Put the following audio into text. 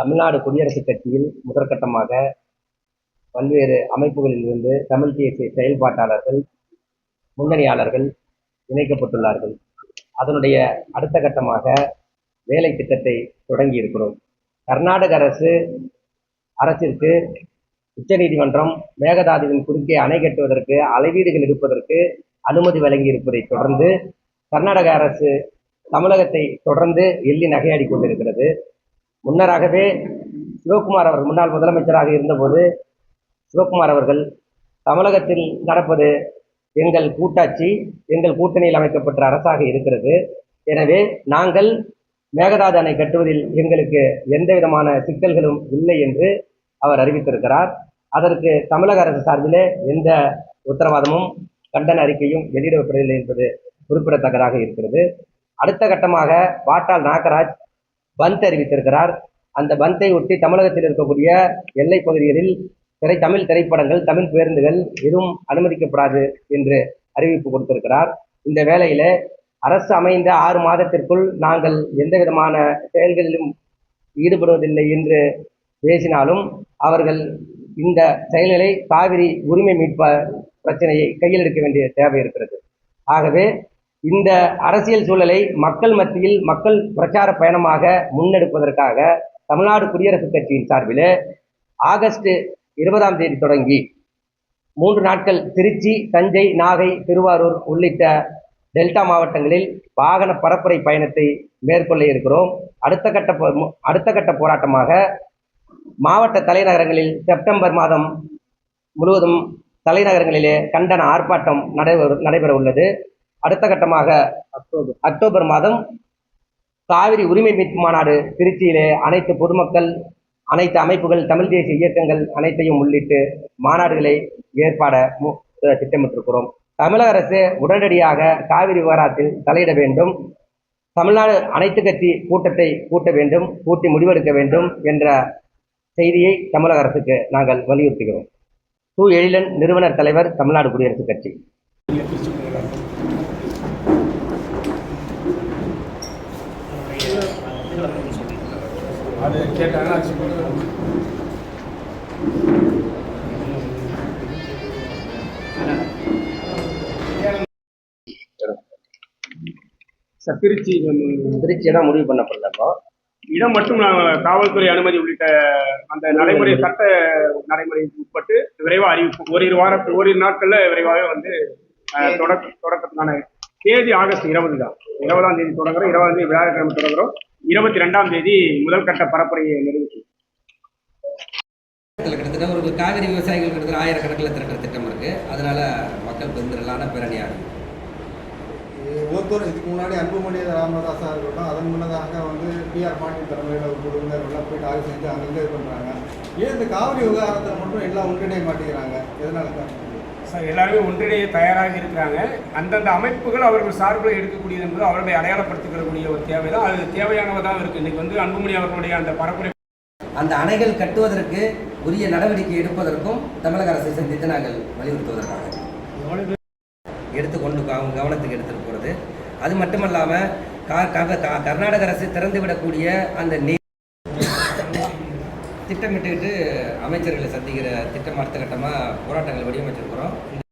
தமிழ்நாடு குடியரசுக் கட்சியில் முதற்கட்டமாக பல்வேறு அமைப்புகளிலிருந்து தமிழ் தேசிய செயல்பாட்டாளர்கள், முன்னணியாளர்கள் இணைக்கப்பட்டுள்ளார்கள். அதனுடைய அடுத்த கட்டமாக வேலை திட்டத்தை தொடங்கி இருக்கிறோம். கர்நாடக அரசிற்கு உச்சநீதிமன்றம் மேகதாதுவின் குறுக்கே அணை கட்டுவதற்கு அளவீடுகள் எடுப்பதற்கு அனுமதி வழங்கி இருப்பதை தொடர்ந்து கர்நாடக அரசு தமிழகத்தை தொடர்ந்து எள்ளி நகையாடி கொண்டிருக்கிறது. முன்னராகவே சிவகுமார் அவர்கள் முன்னாள் முதலமைச்சராக இருந்தபோது சிவகுமார் அவர்கள் தமிழகத்தில் நடப்பது எங்கள் கூட்டாட்சி, எங்கள் கூட்டணியில் அமைக்கப்பட்ட அரசாக இருக்கிறது, எனவே நாங்கள் மேகதாது அணை கட்டுவதில் எங்களுக்கு எந்த விதமான சிக்கல்களும் இல்லை என்று அவர் அறிவித்திருக்கிறார். அதற்கு தமிழக அரசு சார்பிலே எந்த உத்தரவாதமும் கண்டன அறிக்கையும் வெளியிடப்படவில்லை என்பது குறிப்பிடத்தக்கதாக இருக்கிறது. அடுத்த கட்டமாக வாட்டாள் நாகராஜ் பந்த் அறிவித்திருக்கிறார். அந்த பந்தை ஒட்டி தமிழகத்தில் இருக்கக்கூடிய எல்லை பகுதிகளில் தமிழ் திரைப்படங்கள், தமிழ் பேருந்துகள் எதுவும் அனுமதிக்கப்படாது என்று அறிவிப்பு கொடுத்திருக்கிறார். இந்த வேளையில அரசு அமைந்த 6 மாதத்திற்குள் நாங்கள் எந்த விதமான செயல்களிலும் ஈடுபடுவதில்லை என்று பேசினாலும் அவர்கள் இந்த செயல்களை காவிரி உரிமை மீட்ப பிரச்சனையை கையில் எடுக்க வேண்டிய தேவை இருக்கிறது. ஆகவே இந்த அரசியல் சூழலை மக்கள் மத்தியில் மக்கள் பிரச்சார பயணமாக முன்னெடுப்பதற்காக தமிழ்நாடு குடியரசுக் கட்சியின் சார்பில் ஆகஸ்ட் 20ஆம் தேதி தொடங்கி 3 நாட்கள் திருச்சி, தஞ்சை, நாகை, திருவாரூர் உள்ளிட்ட டெல்டா மாவட்டங்களில் வாகன பரப்புரை பயணத்தை மேற்கொள்ள இருக்கிறோம். அடுத்த கட்ட போராட்டமாக மாவட்ட தலைநகரங்களில் செப்டம்பர் மாதம் முழுவதும் தலைநகரங்களிலே கண்டன ஆர்ப்பாட்டம் நடைபெற உள்ளது. அடுத்த கட்டமாக அக்டோபர் மாதம் காவிரி உரிமை மீட்பு மாநாடு திருச்சியிலே அனைத்து பொதுமக்கள், அனைத்து அமைப்புகள், தமிழ் தேசிய இயக்கங்கள் அனைத்தையும் உள்ளிட்டு மாநாடுகளை ஏற்பாட திட்டமிட்டிருக்கிறோம். தமிழக அரசு உடனடியாக காவிரி விவகாரத்தில் தலையிட வேண்டும், தமிழ்நாடு அனைத்து கட்சி கூட்டத்தை கூட்ட வேண்டும், கூட்டி முடிவெடுக்க வேண்டும் என்ற செய்தியை தமிழக அரசுக்கு நாங்கள் வலியுறுத்துகிறோம். எழிலன், நிறுவனர் தலைவர், தமிழ்நாடு குடியரசுக் கட்சி. திருச்சி தான் முடிவு பண்ணப்படலோ இடம் மட்டும் காவல்துறை அனுமதி உள்ளிட்ட அந்த நடைமுறை, சட்ட நடைமுறைக்கு உட்பட்டு விரைவாக அறிவிப்போம். ஓரிரு நாட்கள்ல விரைவாக வந்து தொடக்கத்துக்கான தேதி ஆகஸ்ட் 20 தான். 20ஆம் தேதி தொடங்குறோம், 20ஆம் தேதி வியாழக்கிழமை தொடங்குறோம், 22ஆம் தேதி முதல் கட்ட பரப்புரையை நிறைவேற்றும். கிட்டத்தட்ட ஒரு காவிரி விவசாயிகள் கிட்டத்தட்ட 1000 கணக்கில் திரட்டுற திட்டம் இருக்கு. அதனால மக்கள் பெருந்திரளான பேரணியாக இருக்கு. இதுக்கு முன்னாடி அன்புமணி ராமதாஸா இருக்கட்டும், அதன் முன்னதாக வந்து PR பாண்டியன் தலைமையில் ஒரு குழுவினர்கள்லாம் போயிட்டு ஆய்வு செஞ்சு அங்கங்கே இது பண்ணுறாங்க. ஏன் இந்த காவிரி விவகாரத்தில் மட்டும் எல்லாம் ஒன்றிணைய மாட்டேங்கிறாங்க? எதனால சார்? எல்லாருமே ஒன்றிணைய தயாராக இருக்கிறாங்க. அந்தந்த அமைப்புகள் அவர்கள் சார்பில் எடுக்கக்கூடியது என்பது அவர்களை அடையாளப்படுத்திக்கிறக்கூடிய ஒரு தேவை தான். அது தேவையானதாக இருக்குது. இன்றைக்கி வந்து அன்புமணி அவர்களுடைய அந்த பரப்புரை, அந்த அணைகள் கட்டுவதற்கு உரிய நடவடிக்கை எடுப்பதற்கும் தமிழக அரசை சந்தித்து நாங்கள் வலியுறுத்துவதற்காக எடுத்துக்கொண்டு கவனத்துக்கு எடுத்துட்டு போகிறது. அது மட்டுமல்லாமல் கர்நாடக அரசு திறந்துவிடக்கூடிய அந்த திட்டமிட்டுக்கிட்டு அமைச்சர்களை சந்திக்கிற திட்டம் அடுத்த கட்டமாக போராட்டங்கள் வடிவமைச்சிருக்கிறோம்.